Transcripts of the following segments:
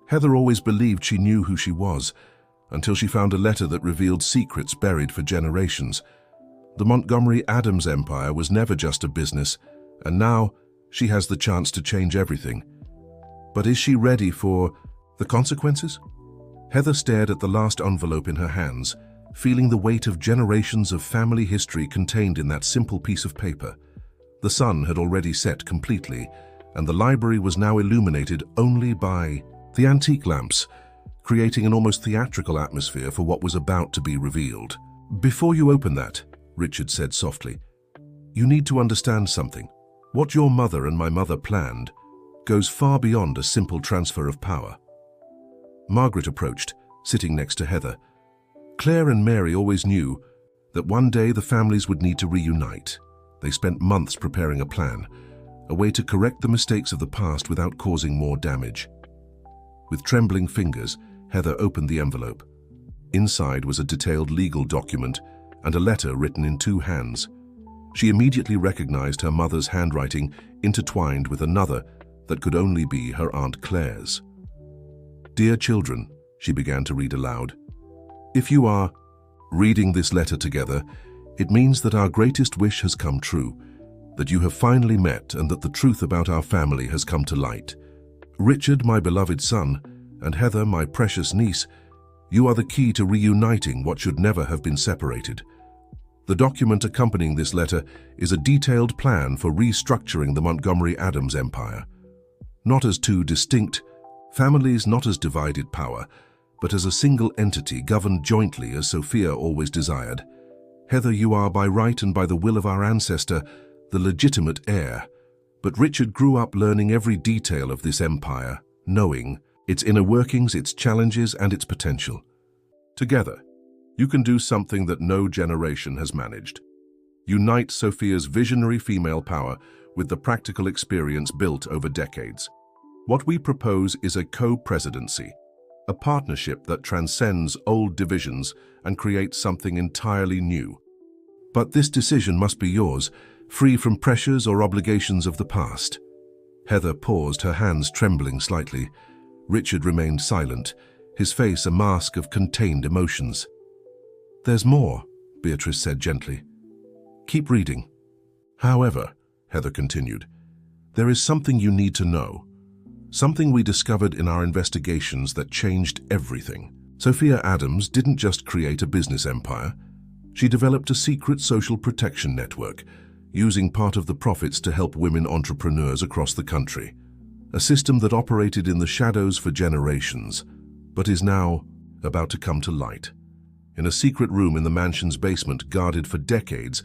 Heather always believed she knew who she was, until she found a letter that revealed secrets buried for generations. The Montgomery Adams empire was never just a business, and now she has the chance to change everything. But is she ready for the consequences? Heather stared at the last envelope in her hands, feeling the weight of generations of family history contained in that simple piece of paper. The sun had already set completely, and the library was now illuminated only by the antique lamps, creating an almost theatrical atmosphere for what was about to be revealed. "Before you open that," Richard said softly, "you need to understand something. What your mother and my mother planned goes far beyond a simple transfer of power." Margaret approached, sitting next to Heather. Claire and Mary always knew that one day the families would need to reunite. They spent months preparing a plan, a way to correct the mistakes of the past without causing more damage. With trembling fingers, Heather opened the envelope. Inside was a detailed legal document and a letter written in 2 hands. She immediately recognized her mother's handwriting intertwined with another that could only be her Aunt Claire's. "Dear children," she began to read aloud, "if you are reading this letter together, it means that our greatest wish has come true, that you have finally met and that the truth about our family has come to light. Richard, my beloved son, and Heather, my precious niece, you are the key to reuniting what should never have been separated. The document accompanying this letter is a detailed plan for restructuring the Montgomery Adams empire. Not as 2 distinct families, not as divided power, but as a single entity governed jointly as Sophia always desired. Heather, you are by right and by the will of our ancestor, the legitimate heir. But Richard grew up learning every detail of this empire, knowing its inner workings, its challenges, and its potential. Together, you can do something that no generation has managed. Unite Sophia's visionary female power with the practical experience built over decades. What we propose is a co-presidency, a partnership that transcends old divisions and creates something entirely new. But this decision must be yours, free from pressures or obligations of the past." Heather paused, her hands trembling slightly. Richard remained silent, his face a mask of contained emotions. "There's more," Beatrice said gently. "Keep reading." "However," Heather continued, "there is something you need to know. Something we discovered in our investigations that changed everything. Sophia Adams didn't just create a business empire. She developed a secret social protection network, using part of the profits to help women entrepreneurs across the country. A system that operated in the shadows for generations, but is now about to come to light. In a secret room in the mansion's basement, guarded for decades,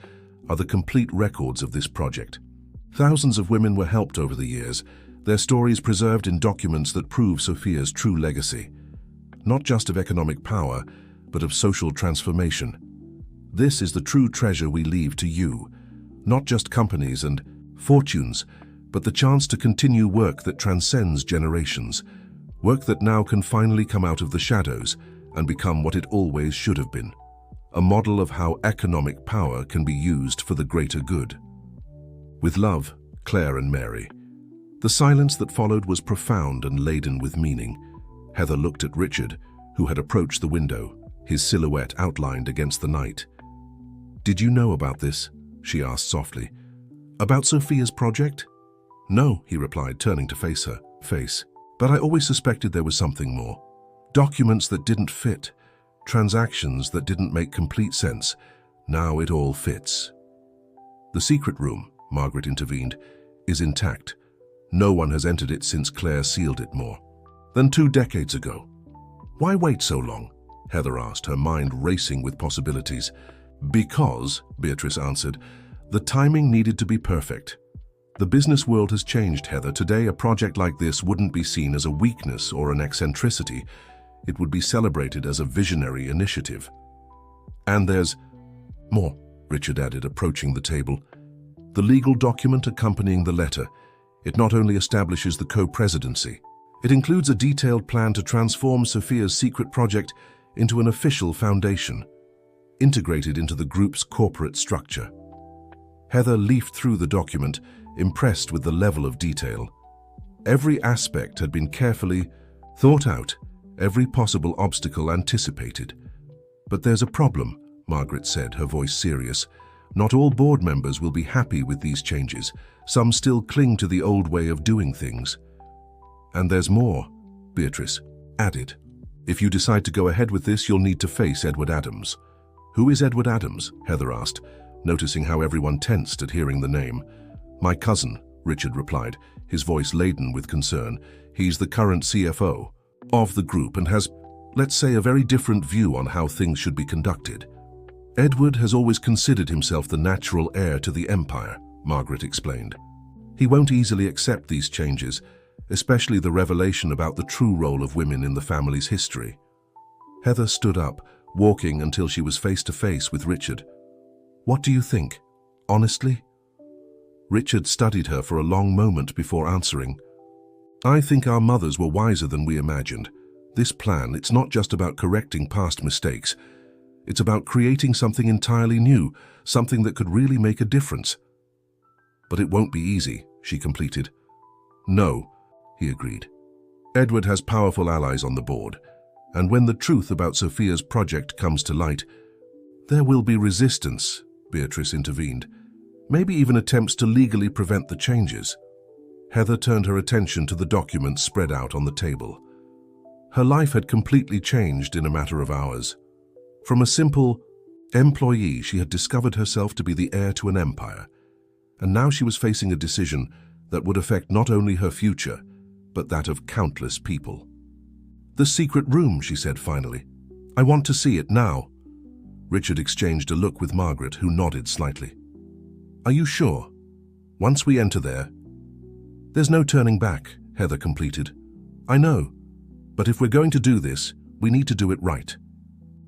are the complete records of this project. Thousands of women were helped over the years, their stories preserved in documents that prove Sophia's true legacy. Not just of economic power, but of social transformation. This is the true treasure we leave to you. Not just companies and fortunes, but the chance to continue work that transcends generations. Work that now can finally come out of the shadows and become what it always should have been. A model of how economic power can be used for the greater good. With love, Claire and Mary. The silence that followed was profound and laden with meaning. Heather looked at Richard, who had approached the window, his silhouette outlined against the night. "Did you know about this?" she asked softly. "About Sophia's project?" "No," he replied, turning to face her. "But I always suspected there was something more. Documents that didn't fit, transactions that didn't make complete sense. Now it all fits." "The secret room," Margaret intervened, "is intact. No one has entered it since Claire sealed it more than 2 decades ago." "Why wait so long?" Heather asked, her mind racing with possibilities. "Because," Beatrice answered, "the timing needed to be perfect. The business world has changed, Heather. Today, a project like this wouldn't be seen as a weakness or an eccentricity. It would be celebrated as a visionary initiative." "And there's more," Richard added, approaching the table. "The legal document accompanying the letter. It not only establishes the co-presidency, it includes a detailed plan to transform Sophia's secret project into an official foundation, integrated into the group's corporate structure." Heather leafed through the document, impressed with the level of detail. Every aspect had been carefully Thought out, every possible obstacle anticipated. But there's a problem, Margaret said, her voice serious. Not all board members will be happy with these changes. Some still cling to the old way of doing things. And there's more, Beatrice added. If you decide to go ahead with this, you'll need to face Edward Adams. Who is Edward Adams? Heather asked, noticing how everyone tensed at hearing the name. My cousin, Richard replied, his voice laden with concern. He's the current CFO of the group and has, let's say, a very different view on how things should be conducted. Edward has always considered himself the natural heir to the empire, Margaret explained. He won't easily accept these changes, especially the revelation about the true role of women in the family's history. Heather stood up, walking until she was face to face with Richard. What do you think? Honestly? Richard studied her for a long moment before answering. I think our mothers were wiser than we imagined. This plan, it's not just about correcting past mistakes. It's about creating something entirely new, something that could really make a difference. But it won't be easy, she completed. No, he agreed. Edward has powerful allies on the board, and when the truth about Sophia's project comes to light, there will be resistance, Beatrice intervened. Maybe even attempts to legally prevent the changes. Heather turned her attention to the documents spread out on the table. Her life had completely changed in a matter of hours. From a simple employee, she had discovered herself to be the heir to an empire, and now she was facing a decision that would affect not only her future, but that of countless people. The secret room, she said finally. I want to see it now. Richard exchanged a look with Margaret, who nodded slightly. Are you sure? Once we enter there, there's no turning back, Heather completed. I know, but if we're going to do this, we need to do it right.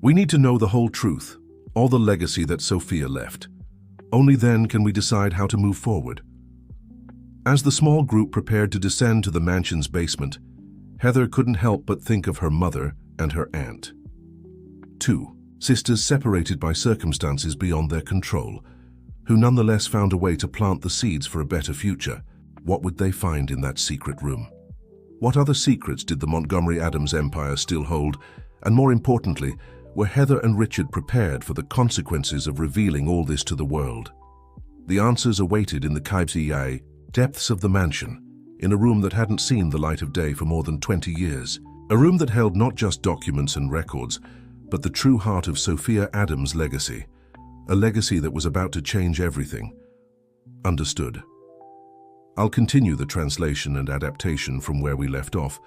We need to know the whole truth, all the legacy that Sophia left. Only then can we decide how to move forward. As the small group prepared to descend to the mansion's basement, Heather couldn't help but think of her mother and her aunt. Two sisters separated by circumstances beyond their control, who nonetheless found a way to plant the seeds for a better future. What would they find in that secret room? What other secrets did the Montgomery Adams empire still hold? And more importantly, were Heather and Richard prepared for the consequences of revealing all this to the world? The answers awaited in the Kaibzi depths of the mansion, in a room that hadn't seen the light of day for more than 20 years. A room that held not just documents and records, but the true heart of Sophia Adams' legacy. A legacy that was about to change everything. Understood. I'll continue the translation and adaptation from where we left off,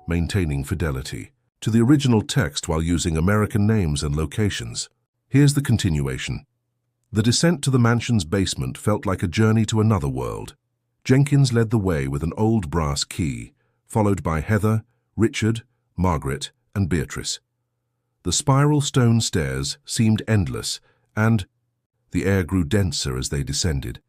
maintaining fidelity to the original text while using American names and locations. Here's the continuation. The descent to the mansion's basement felt like a journey to another world. Jenkins led the way with an old brass key, followed by Heather, Richard, Margaret, and Beatrice. The spiral stone stairs seemed endless, and the air grew denser as they descended.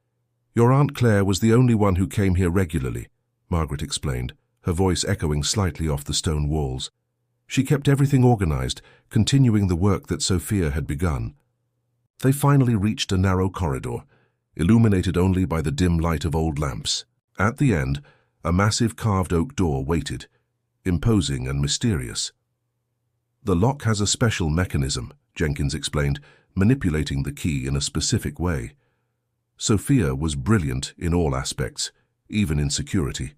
Your Aunt Claire was the only one who came here regularly, Margaret explained, her voice echoing slightly off the stone walls. She kept everything organized, continuing the work that Sophia had begun. They finally reached a narrow corridor, illuminated only by the dim light of old lamps. At the end, a massive carved oak door waited, imposing and mysterious. The lock has a special mechanism, Jenkins explained, manipulating the key in a specific way. Sophia was brilliant in all aspects, even in security.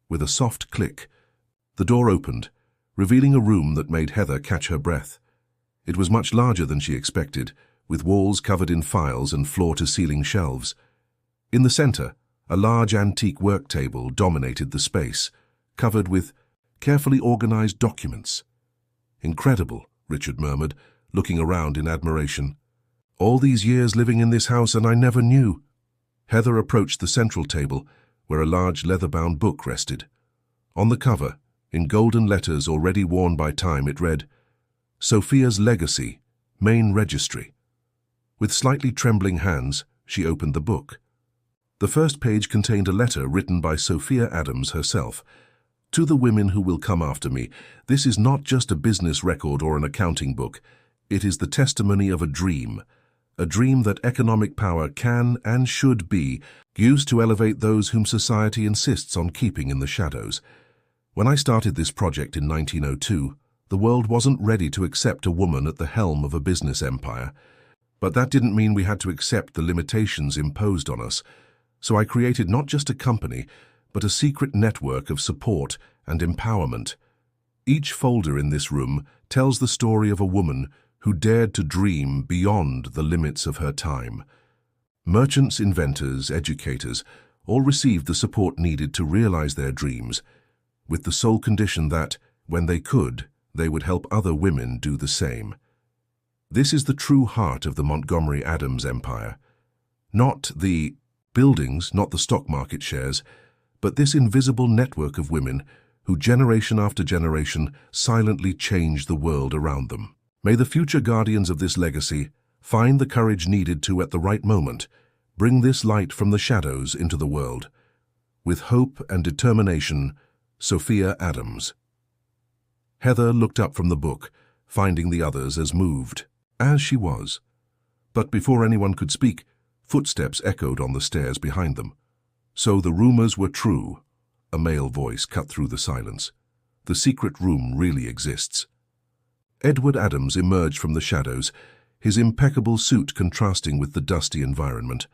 With a soft click, the door opened, revealing a room that made Heather catch her breath. It was much larger than she expected, with walls covered in files and floor-to-ceiling shelves. In the center, a large antique work table dominated the space, covered with carefully organized documents. Incredible, Richard murmured, looking around in admiration. All these years living in this house and I never knew. Heather approached the central table, where a large leather-bound book rested. On the cover, in golden letters already worn by time, it read, Sophia's Legacy, Main Registry. With slightly trembling hands, she opened the book. The first page contained a letter written by Sophia Adams herself. To the women who will come after me, this is not just a business record or an accounting book. It is the testimony of a dream that economic power can and should be used to elevate those whom society insists on keeping in the shadows. When I started this project in 1902, the world wasn't ready to accept a woman at the helm of a business empire. But that didn't mean we had to accept the limitations imposed on us. So I created not just a company, but a secret network of support and empowerment. Each folder in this room tells the story of a woman who dared to dream beyond the limits of her time. Merchants, inventors, educators all received the support needed to realize their dreams, with the sole condition that, when they could, they would help other women do the same. This is the true heart of the Montgomery Adams empire. Not the buildings, not the stock market shares, but this invisible network of women who generation after generation silently changed the world around them. May the future guardians of this legacy find the courage needed to, at the right moment, bring this light from the shadows into the world. With hope and determination, Sophia Adams. Heather looked up from the book, finding the others as moved as she was. But before anyone could speak, footsteps echoed on the stairs behind them. So the rumors were true. A male voice cut through the silence. The secret room really exists. Edward Adams emerged from the shadows, his impeccable suit contrasting with the dusty environment.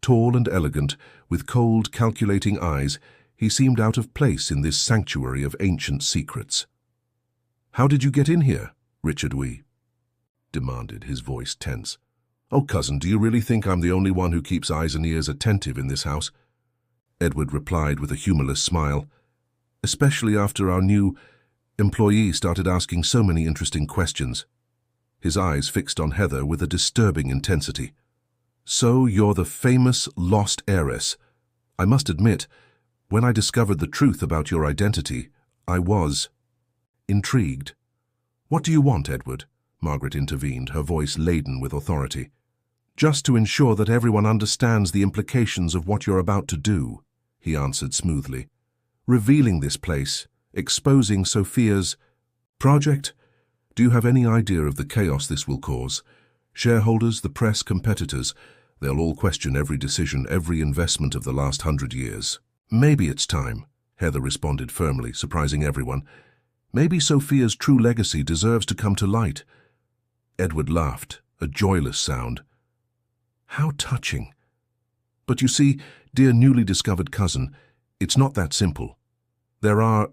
Tall and elegant, with cold, calculating eyes, he seemed out of place in this sanctuary of ancient secrets. "How did you get in here, Richard Wee?" demanded, his voice tense. "Oh, cousin, do you really think I'm the only one who keeps eyes and ears attentive in this house?" Edward replied with a humorless smile. "Especially after our new employee started asking so many interesting questions." His eyes fixed on Heather with a disturbing intensity. "So you're the famous lost heiress. I must admit, when I discovered the truth about your identity, I was intrigued." "What do you want, Edward?" Margaret intervened, her voice laden with authority. "Just to ensure that everyone understands the implications of what you're about to do," he answered smoothly. "Revealing this place, exposing Sophia's project. Do you have any idea of the chaos this will cause? Shareholders, the press, competitors, they'll all question every decision, every investment of the last 100 years. Maybe it's time," Heather responded firmly, surprising everyone. "Maybe Sophia's true legacy deserves to come to light." Edward laughed, a joyless sound. "How touching. But you see, dear newly discovered cousin, it's not that simple. There are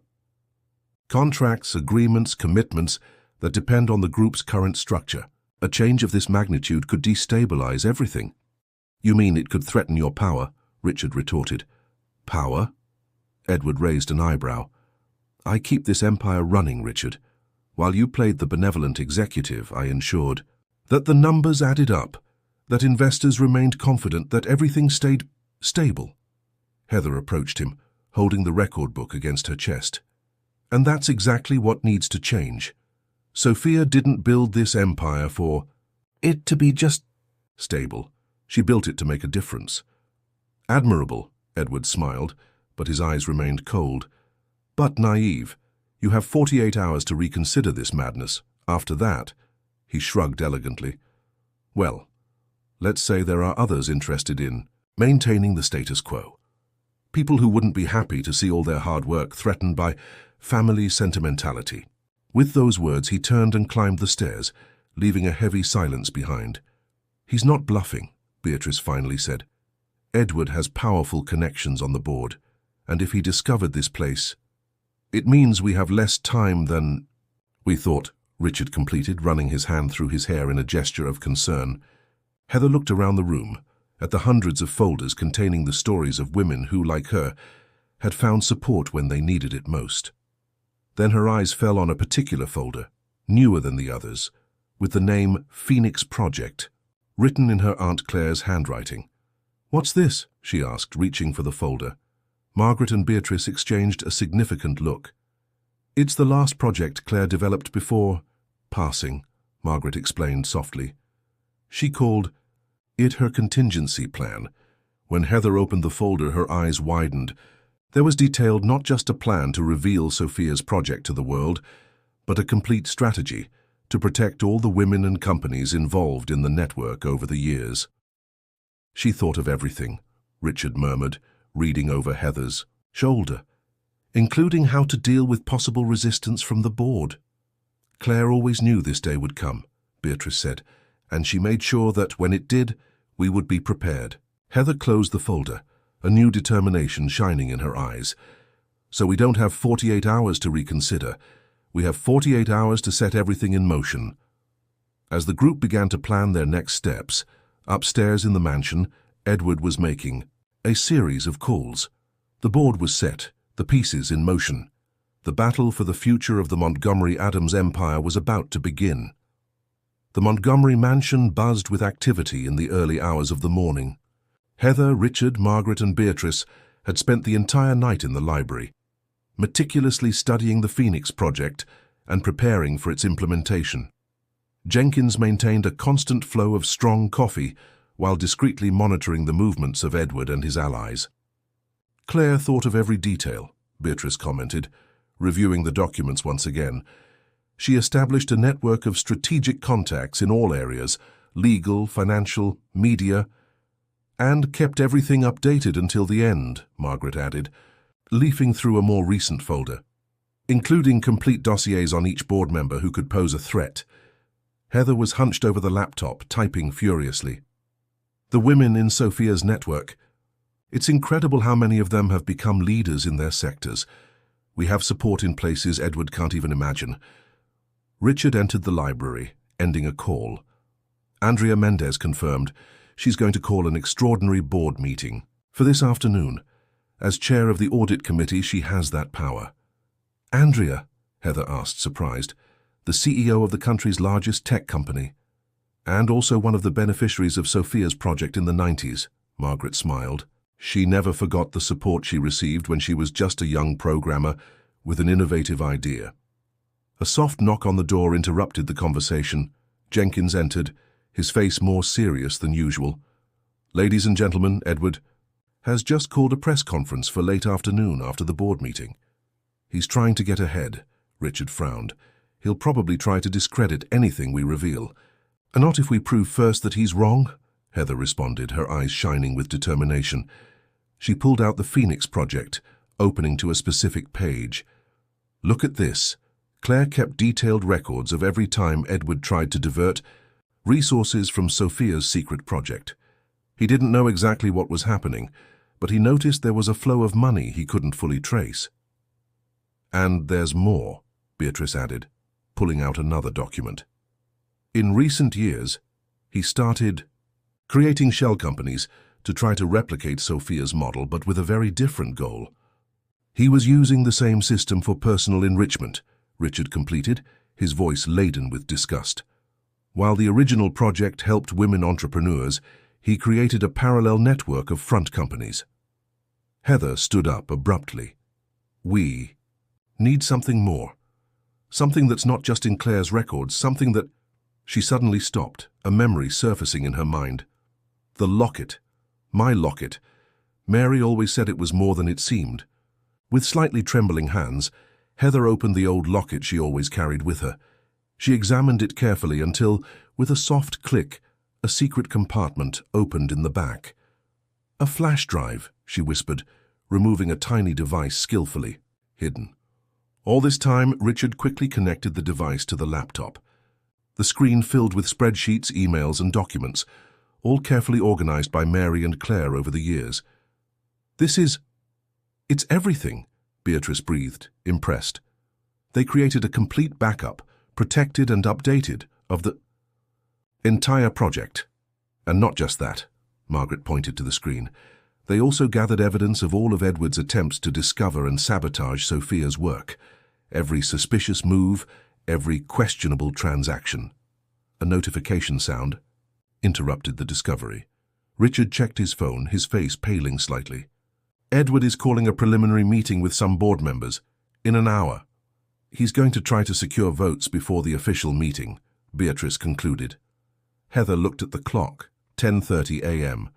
contracts, agreements, commitments that depend on the group's current structure. A change of this magnitude could destabilize everything." "You mean it could threaten your power?" Richard retorted. "Power?" Edward raised an eyebrow. "I keep this empire running, Richard. While you played the benevolent executive, I ensured that the numbers added up, that investors remained confident, that everything stayed stable." Heather approached him, holding the record book against her chest. "And that's exactly what needs to change. Sophia didn't build this empire for it to be just stable. She built it to make a difference." "Admirable," Edward smiled, but his eyes remained cold. "But naive. You have 48 hours to reconsider this madness. After that," he shrugged elegantly. "Well, let's say there are others interested in maintaining the status quo. People who wouldn't be happy to see all their hard work threatened by family sentimentality." With those words, he turned and climbed the stairs, leaving a heavy silence behind. "He's not bluffing," Beatrice finally said. "Edward has powerful connections on the board, and if he discovered this place, it means we have less time than we thought," Richard completed, running his hand through his hair in a gesture of concern. Heather looked around the room, at the hundreds of folders containing the stories of women who, like her, had found support when they needed it most. Then her eyes fell on a particular folder, newer than the others, with the name Phoenix Project, written in her Aunt Claire's handwriting. "What's this?" she asked, reaching for the folder. Margaret and Beatrice exchanged a significant look. "It's the last project Claire developed before passing," Margaret explained softly. She called it her contingency plan. When Heather opened the folder, her eyes widened. There was detailed not just a plan to reveal Sophia's project to the world, but a complete strategy to protect all the women and companies involved in the network over the years. "She thought of everything," Richard murmured, reading over Heather's shoulder. including how to deal with possible resistance from the board. Claire always knew this day would come, Beatrice said, and she made sure that when it did, we would be prepared. Heather closed the folder, a new determination shining in her eyes. So we don't have 48 hours to reconsider. We have 48 hours to set everything in motion. As the group began to plan their next steps, upstairs in the mansion, Edward was making a series of calls. The board was set, the pieces in motion. The battle for the future of the Montgomery Adams empire was about to begin. The Montgomery mansion buzzed with activity in the early hours of the morning. Heather, Richard, Margaret, and Beatrice had spent the entire night in the library, meticulously studying the Phoenix project and preparing for its implementation. Jenkins maintained a constant flow of strong coffee while discreetly monitoring the movements of Edward and his allies. Claire thought of every detail, Beatrice commented, reviewing the documents once again. She established a network of strategic contacts in all areas, legal, financial, media, and kept everything updated until the end, Margaret added, leafing through a more recent folder, including complete dossiers on each board member who could pose a threat. Heather was hunched over the laptop, typing furiously. The women in Sophia's network. It's incredible how many of them have become leaders in their sectors. We have support in places Edward can't even imagine. Richard entered the library, ending a call. Andrea Mendez confirmed she's going to call an extraordinary board meeting for this afternoon. As chair of the audit committee, she has that power. Andrea, Heather asked, surprised, the CEO of the country's largest tech company, and also one of the beneficiaries of Sophia's project in the 90s, Margaret smiled. She never forgot the support she received when she was just a young programmer with an innovative idea. A soft knock on the door interrupted the conversation. Jenkins entered, his face more serious than usual. Ladies and gentlemen, Edward has just called a press conference for late afternoon after the board meeting. He's trying to get ahead, Richard frowned. He'll probably try to discredit anything we reveal. Not if we prove first that he's wrong, Heather responded, her eyes shining with determination. She pulled out the Phoenix project, opening to a specific page. Look at this. Claire kept detailed records of every time Edward tried to divert resources from Sophia's secret project. He didn't know exactly what was happening, but he noticed there was a flow of money he couldn't fully trace. And there's more, Beatrice added, pulling out another document. In recent years, he started creating shell companies to try to replicate Sophia's model, but with a very different goal. He was using the same system for personal enrichment, Richard completed, his voice laden with disgust. While the original project helped women entrepreneurs, he created a parallel network of front companies. Heather stood up abruptly. We need something more. Something that's not just in Claire's records, something that... She suddenly stopped, a memory surfacing in her mind. The locket. My locket. Mary always said it was more than it seemed. With slightly trembling hands, Heather opened the old locket she always carried with her. She examined it carefully until, with a soft click, a secret compartment opened in the back. A flash drive, she whispered, removing a tiny device skillfully hidden. All this time, Richard quickly connected the device to the laptop. The screen filled with spreadsheets, emails, and documents, all carefully organized by Mary and Claire over the years. It's everything, Beatrice breathed, impressed. They created a complete backup, protected and updated, of the entire project. And not just that, Margaret pointed to the screen. They also gathered evidence of all of Edward's attempts to discover and sabotage Sophia's work. Every suspicious move, every questionable transaction. A notification sound interrupted the discovery. Richard checked his phone, his face paling slightly. Edward is calling a preliminary meeting with some board members. In an hour. He's going to try to secure votes before the official meeting, Beatrice concluded. Heather looked at the clock, 10:30 a.m.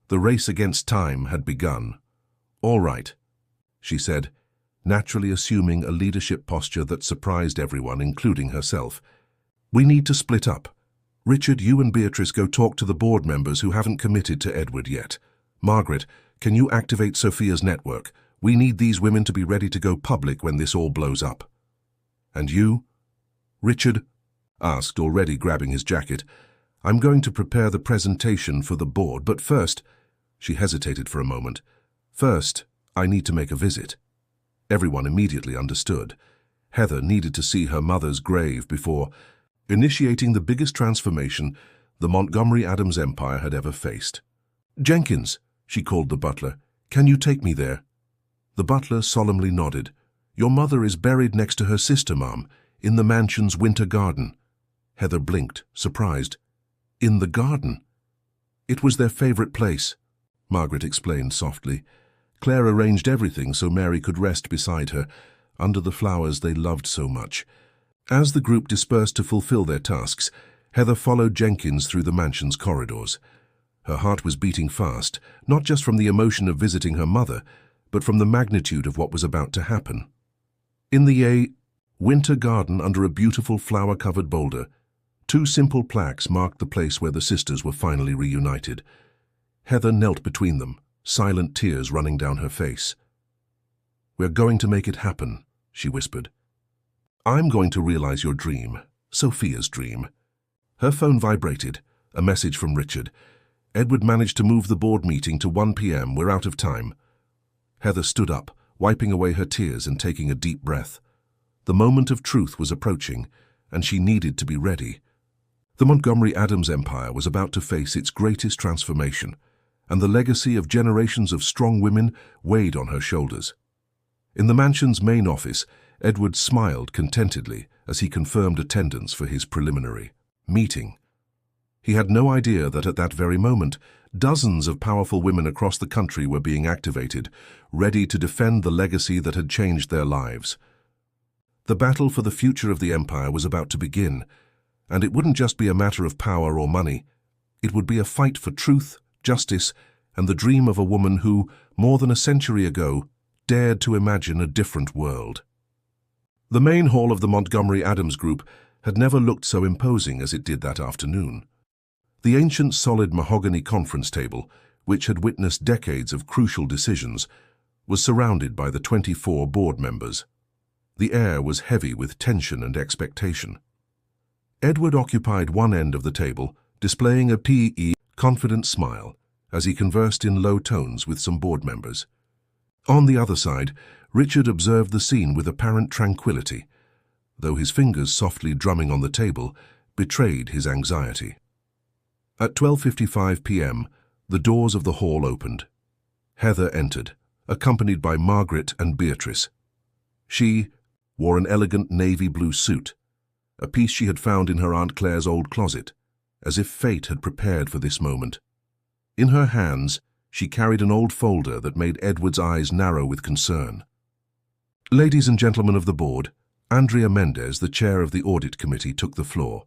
The race against time had begun. All right, she said, naturally assuming a leadership posture that surprised everyone, including herself. We need to split up. Richard, you and Beatrice go talk to the board members who haven't committed to Edward yet. Margaret, can you activate Sophia's network? We need these women to be ready to go public when this all blows up." "And you?" Richard asked, already grabbing his jacket. "I'm going to prepare the presentation for the board, but first—" She hesitated for a moment. "First, I need to make a visit." Everyone immediately understood. Heather needed to see her mother's grave before initiating the biggest transformation the Montgomery Adams empire had ever faced. "Jenkins," she called the butler, "can you take me there?" The butler solemnly nodded. "Your mother is buried next to her sister, Mom, in the mansion's winter garden." Heather blinked, surprised. "In the garden?" "It was their favorite place," Margaret explained softly. "Claire arranged everything so Mary could rest beside her, under the flowers they loved so much." As the group dispersed to fulfill their tasks, Heather followed Jenkins through the mansion's corridors. Her heart was beating fast, not just from the emotion of visiting her mother, but from the magnitude of what was about to happen. In the winter garden under a beautiful flower-covered boulder, two simple plaques marked the place where the sisters were finally reunited. Heather knelt between them, silent tears running down her face. "We're going to make it happen," she whispered. "I'm going to realize your dream, Sophia's dream." Her phone vibrated, a message from Richard. "Edward managed to move the board meeting to 1 p.m. We're out of time." Heather stood up, wiping away her tears and taking a deep breath. The moment of truth was approaching, and she needed to be ready. The Montgomery Adams empire was about to face its greatest transformation, and the legacy of generations of strong women weighed on her shoulders. In the mansion's main office, Edward smiled contentedly as he confirmed attendance for his preliminary meeting. He had no idea that at that very moment, dozens of powerful women across the country were being activated, ready to defend the legacy that had changed their lives. The battle for the future of the empire was about to begin, and it wouldn't just be a matter of power or money. It would be a fight for truth, justice, and the dream of a woman who, more than a century ago, dared to imagine a different world. The main hall of the Montgomery Adams Group had never looked so imposing as it did that afternoon. The ancient solid mahogany conference table, which had witnessed decades of crucial decisions, was surrounded by the 24 board members. The air was heavy with tension and expectation. Edward occupied one end of the table, displaying a confident smile as he conversed in low tones with some board members. On the other side, Richard observed the scene with apparent tranquility, though his fingers softly drumming on the table betrayed his anxiety. At 12:55 p.m., the doors of the hall opened. Heather entered, accompanied by Margaret and Beatrice. She wore an elegant navy blue suit, a piece she had found in her Aunt Claire's old closet, as if fate had prepared for this moment. In her hands, she carried an old folder that made Edward's eyes narrow with concern. "Ladies and gentlemen of the board," Andrea Mendez, the chair of the audit committee, took the floor.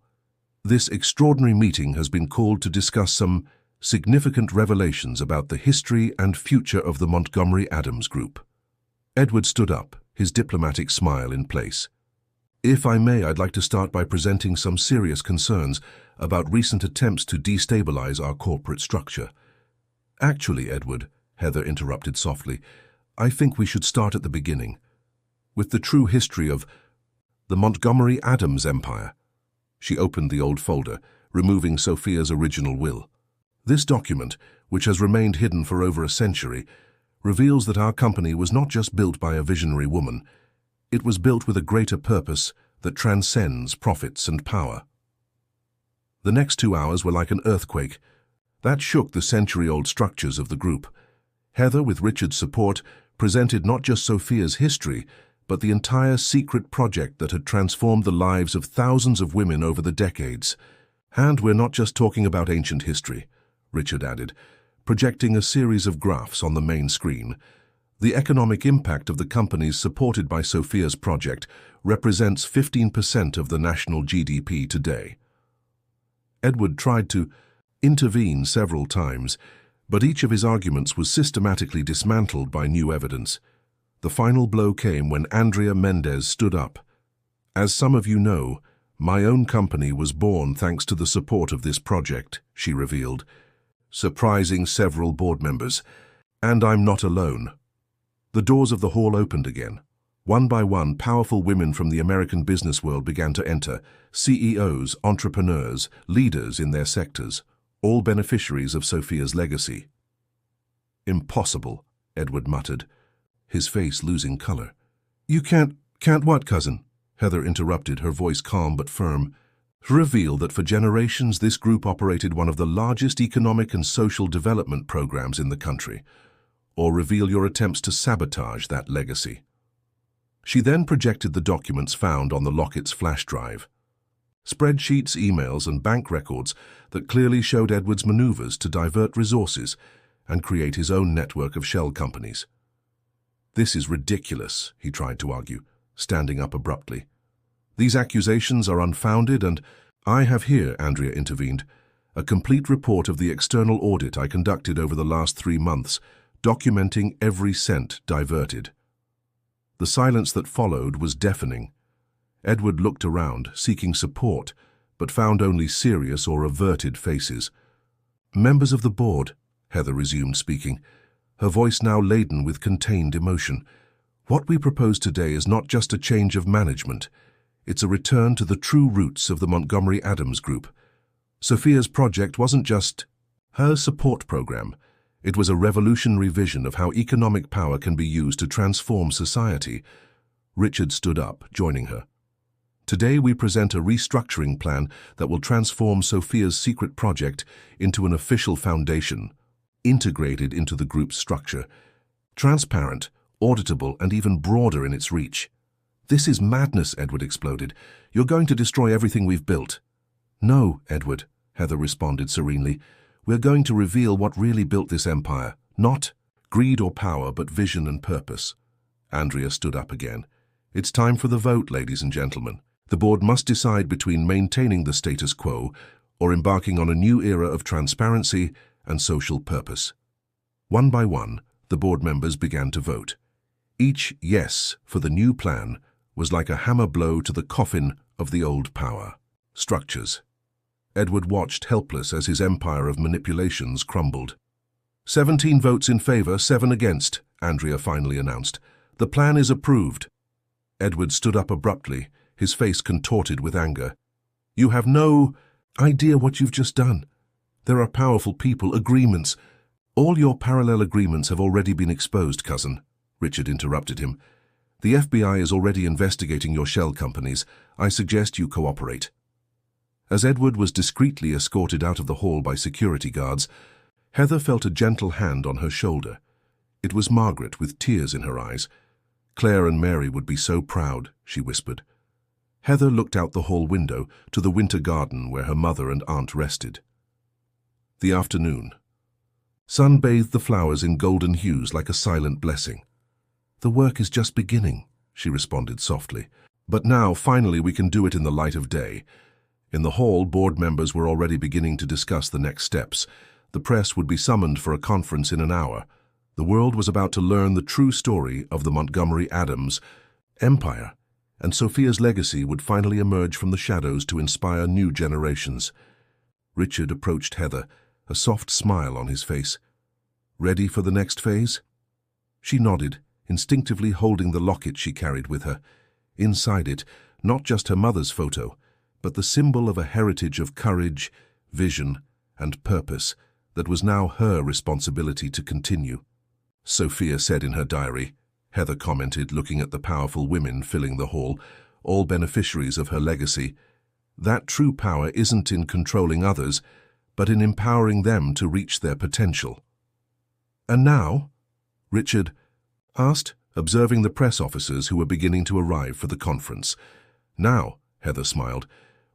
"This extraordinary meeting has been called to discuss some significant revelations about the history and future of the Montgomery Adams Group." Edward stood up, his diplomatic smile in place. "If I may, I'd like to start by presenting some serious concerns about recent attempts to destabilize our corporate structure." "Actually, Edward," Heather interrupted softly, "I think we should start at the beginning, with the true history of the Montgomery Adams empire." She opened the old folder, removing Sophia's original will. This document, which has remained hidden for over a century, reveals that our company was not just built by a visionary woman. It was built with a greater purpose that transcends profits and power. The next 2 hours were like an earthquake that shook the century-old structures of the group. Heather, with Richard's support, presented not just Sophia's history, but the entire secret project that had transformed the lives of thousands of women over the decades. "And we're not just talking about ancient history," Richard added, projecting a series of graphs on the main screen. "The economic impact of the companies supported by Sophia's project represents 15% of the national GDP today." Edward tried to intervene several times, but each of his arguments was systematically dismantled by new evidence. The final blow came when Andrea Mendez stood up. "As some of you know, my own company was born thanks to the support of this project," she revealed, surprising several board members. "And I'm not alone." The doors of the hall opened again. One by one, powerful women from the American business world began to enter, CEOs, entrepreneurs, leaders in their sectors, all beneficiaries of Sophia's legacy. "Impossible," Edward muttered, his face losing color. "You can't what, cousin?" Heather interrupted, her voice calm but firm. "Reveal that for generations this group operated one of the largest economic and social development programs in the country, or reveal your attempts to sabotage that legacy." She then projected the documents found on the Lockett's flash drive. Spreadsheets, emails, and bank records that clearly showed Edward's maneuvers to divert resources and create his own network of shell companies. "This is ridiculous," he tried to argue, standing up abruptly. "These accusations are unfounded and—" "I have here," Andrea intervened, "a complete report of the external audit I conducted over the last 3 months, documenting every cent diverted." The silence that followed was deafening. Edward looked around, seeking support, but found only serious or averted faces. "Members of the board," Heather resumed speaking, her voice now laden with contained emotion, "what we propose today is not just a change of management. It's a return to the true roots of the Montgomery Adams Group. Sophia's project wasn't just her support program. It was a revolutionary vision of how economic power can be used to transform society." Richard stood up, joining her. "Today we present a restructuring plan that will transform Sophia's secret project into an official foundation, integrated into the group's structure, transparent, auditable, and even broader in its reach." "This is madness," Edward exploded. "You're going to destroy everything we've built." "No, Edward," Heather responded serenely. "We're going to reveal what really built this empire. Not greed or power, but vision and purpose." Andrea stood up again. "It's time for the vote, ladies and gentlemen. The board must decide between maintaining the status quo or embarking on a new era of transparency and social purpose." One by one, the board members began to vote. Each yes for the new plan was like a hammer blow to the coffin of the old power structures. Edward watched helpless as his empire of manipulations crumbled. 17 votes in favor, 7 against, Andrea finally announced. "The plan is approved." Edward stood up abruptly, his face contorted with anger. "You have no idea what you've just done. There are powerful people, agreements. All your parallel agreements have already been exposed, cousin," Richard interrupted him. "The FBI is already investigating your shell companies. I suggest you cooperate." As Edward was discreetly escorted out of the hall by security guards, Heather felt a gentle hand on her shoulder. It was Margaret, with tears in her eyes. "Claire and Mary would be so proud," she whispered. Heather looked out the hall window to the winter garden where her mother and aunt rested. The afternoon. Sun bathed the flowers in golden hues like a silent blessing. "The work is just beginning," she responded softly. "But now, finally, we can do it in the light of day." In the hall, board members were already beginning to discuss the next steps. The press would be summoned for a conference in an hour. The world was about to learn the true story of the Montgomery Adams empire, and Sophia's legacy would finally emerge from the shadows to inspire new generations. Richard approached Heather, a soft smile on his face. "Ready for the next phase?" She nodded, instinctively holding the locket she carried with her. Inside it, not just her mother's photo, but the symbol of a heritage of courage, vision, and purpose that was now her responsibility to continue. "Sophia said in her diary," Heather commented, looking at the powerful women filling the hall, all beneficiaries of her legacy, "that true power isn't in controlling others, but in empowering them to reach their potential." "And now?" Richard asked, observing the press officers who were beginning to arrive for the conference. "Now," Heather smiled,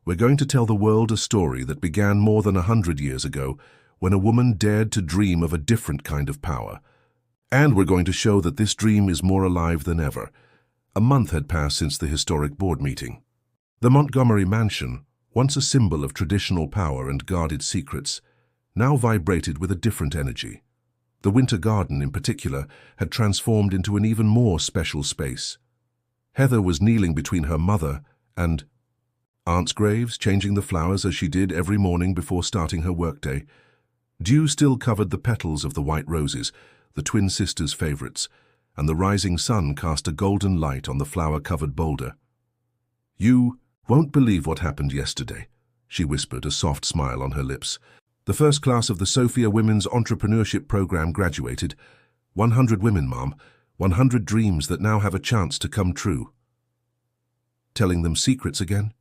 "we're going to tell the world a story that began more than 100 years ago, when a woman dared to dream of a different kind of power. And we're going to show that this dream is more alive than ever." A month had passed since the historic board meeting. The Montgomery Mansion, once a symbol of traditional power and guarded secrets, now vibrated with a different energy. The winter garden, in particular, had transformed into an even more special space. Heather was kneeling between her mother and Aunt's graves, changing the flowers as she did every morning before starting her workday. Dew still covered the petals of the white roses, the twin sisters' favorites, and the rising sun cast a golden light on the flower-covered boulder. "You won't believe what happened yesterday," she whispered, a soft smile on her lips. "The first class of the Sophia Women's Entrepreneurship Program graduated. 100 women, Mom. 100 dreams that now have a chance to come true." "Telling them secrets again?"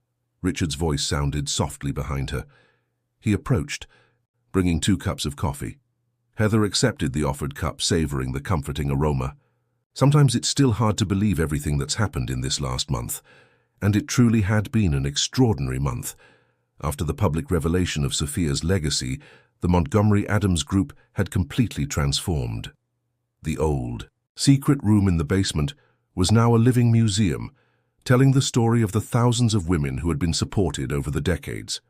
Richard's voice sounded softly behind her. He approached, bringing 2 cups of coffee. Heather accepted the offered cup, savoring the comforting aroma. Sometimes it's still hard to believe everything that's happened in this last month, and it truly had been an extraordinary month. After the public revelation of Sophia's legacy, the Montgomery Adams Group had completely transformed. The old, secret room in the basement was now a living museum, telling the story of the thousands of women who had been supported over the decades.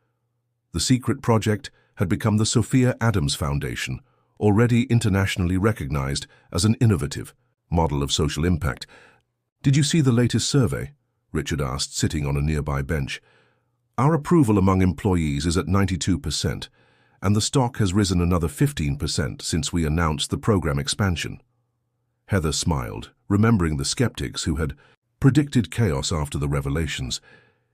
The secret project had become the Sophia Adams Foundation, already internationally recognized as an innovative model of social impact. "Did you see the latest survey?" Richard asked, sitting on a nearby bench. "Our approval among employees is at 92%, and the stock has risen another 15% since we announced the program expansion." Heather smiled, remembering the skeptics who had predicted chaos after the revelations.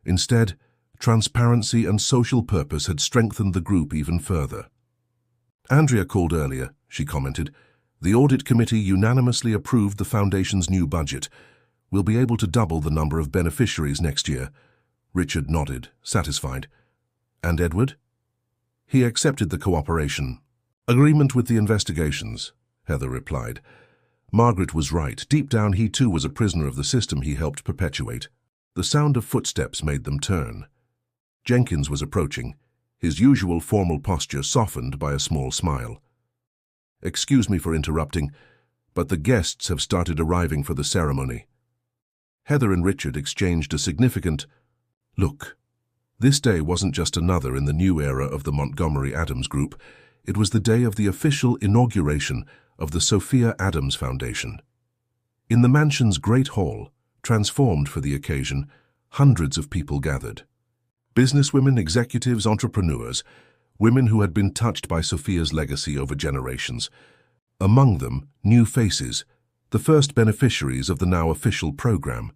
Instead, transparency and social purpose had strengthened the group even further. "Andrea called earlier," she commented. "The audit committee unanimously approved the foundation's new budget. We'll be able to double the number of beneficiaries next year." Richard nodded, satisfied. "And Edward?" "He accepted the cooperation agreement with the investigations," Heather replied. Margaret was right. Deep down, he too was a prisoner of the system he helped perpetuate. The sound of footsteps made them turn. Jenkins was approaching, his usual formal posture softened by a small smile. "Excuse me for interrupting, but the guests have started arriving for the ceremony." Heather and Richard exchanged a significant look. This day wasn't just another in the new era of the Montgomery Adams Group. It was the day of the official inauguration of the Sophia Adams Foundation. In the mansion's great hall, transformed for the occasion, hundreds of people gathered. Businesswomen, executives, entrepreneurs, women who had been touched by Sophia's legacy over generations. Among them, new faces, the first beneficiaries of the now official program.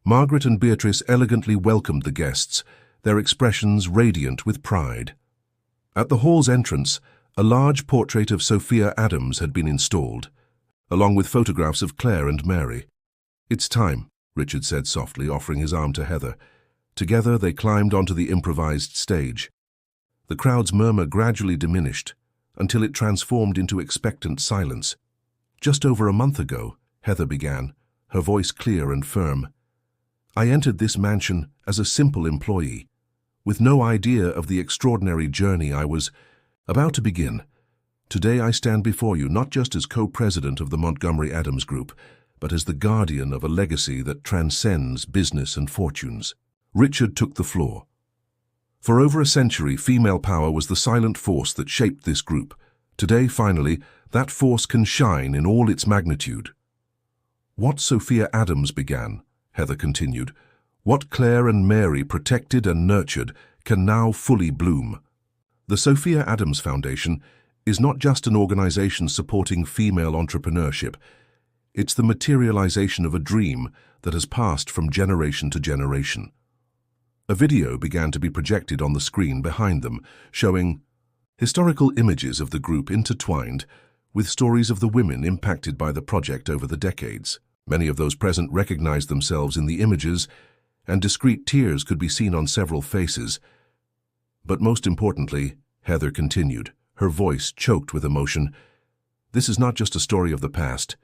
Margaret and Beatrice elegantly welcomed the guests, their expressions radiant with pride. At the hall's entrance, a large portrait of Sophia Adams had been installed, along with photographs of Claire and Mary. "It's time," Richard said softly, offering his arm to Heather. Together they climbed onto the improvised stage. The crowd's murmur gradually diminished, until it transformed into expectant silence. "Just over a month ago," Heather began, her voice clear and firm, "I entered this mansion as a simple employee, with no idea of the extraordinary journey I was about to begin. Today I stand before you not just as co-president of the Montgomery Adams Group, but as the guardian of a legacy that transcends business and fortunes." Richard took the floor. For over a century, female power was the silent force that shaped this group. Today, finally, that force can shine in all its magnitude. "What Sophia Adams began," Heather continued, "what Claire and Mary protected and nurtured, can now fully bloom. The Sophia Adams Foundation is not just an organization supporting female entrepreneurship. It's the materialization of a dream that has passed from generation to generation." A video began to be projected on the screen behind them, showing historical images of the group intertwined with stories of the women impacted by the project over the decades. Many of those present recognized themselves in the images, and discreet tears could be seen on several faces. But most importantly, Heather continued, her voice choked with emotion, "This is not just a story of the past.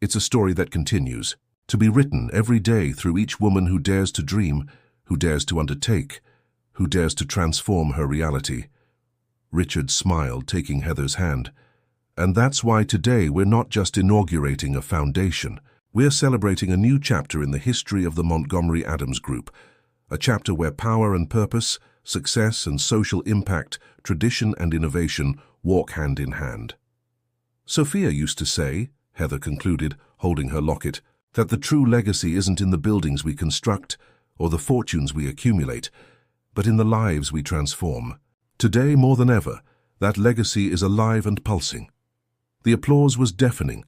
It's a story that continues, to be written every day through each woman who dares to dream, who dares to undertake, who dares to transform her reality." Richard smiled, taking Heather's hand. "And that's why today we're not just inaugurating a foundation. We're celebrating a new chapter in the history of the Montgomery Adams Group, a chapter where power and purpose, success and social impact, tradition and innovation walk hand in hand." "Sophia used to say," Heather concluded, holding her locket, "that the true legacy isn't in the buildings we construct or the fortunes we accumulate, but in the lives we transform. Today, more than ever, that legacy is alive and pulsing." The applause was deafening,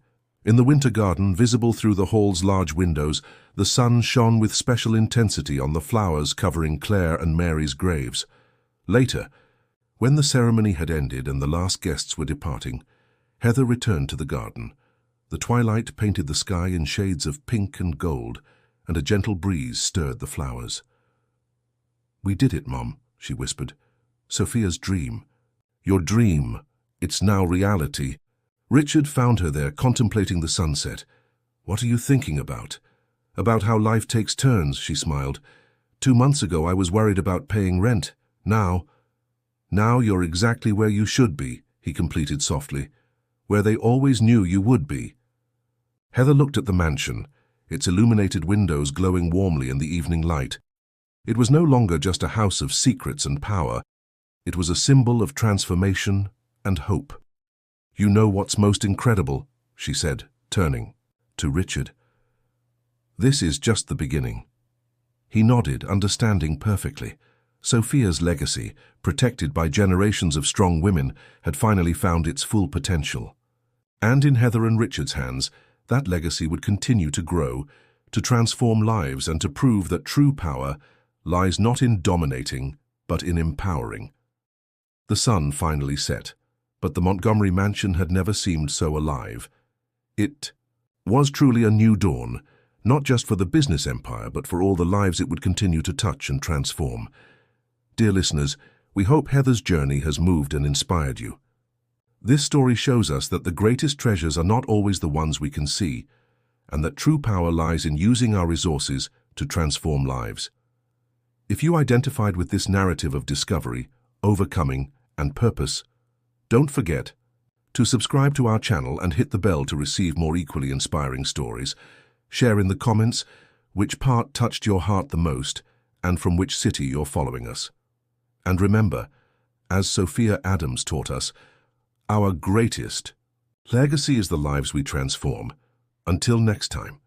In the winter garden, visible through the hall's large windows, the sun shone with special intensity on the flowers covering Claire and Mary's graves. Later, when the ceremony had ended and the last guests were departing, Heather returned to the garden. The twilight painted the sky in shades of pink and gold, and a gentle breeze stirred the flowers. "We did it, Mom," she whispered. "Sophia's dream. Your dream. It's now reality." Richard found her there, contemplating the sunset. "What are you thinking about?" "About how life takes turns," she smiled. "2 months ago I was worried about paying rent. Now you're exactly where you should be," he completed softly. "Where they always knew you would be." Heather looked at the mansion, its illuminated windows glowing warmly in the evening light. It was no longer just a house of secrets and power. It was a symbol of transformation and hope. "You know what's most incredible?" she said, turning to Richard. "This is just the beginning." He nodded, understanding perfectly. Sophia's legacy, protected by generations of strong women, had finally found its full potential. And in Heather and Richard's hands, that legacy would continue to grow, to transform lives and to prove that true power lies not in dominating, but in empowering. The sun finally set, but the Montgomery mansion had never seemed so alive. It was truly a new dawn, not just for the business empire, but for all the lives it would continue to touch and transform. Dear listeners, we hope Heather's journey has moved and inspired you. This story shows us that the greatest treasures are not always the ones we can see, and that true power lies in using our resources to transform lives. If you identified with this narrative of discovery, overcoming, and purpose, don't forget to subscribe to our channel and hit the bell to receive more equally inspiring stories. Share in the comments which part touched your heart the most and from which city you're following us. And remember, as Sophia Adams taught us, our greatest legacy is the lives we transform. Until next time.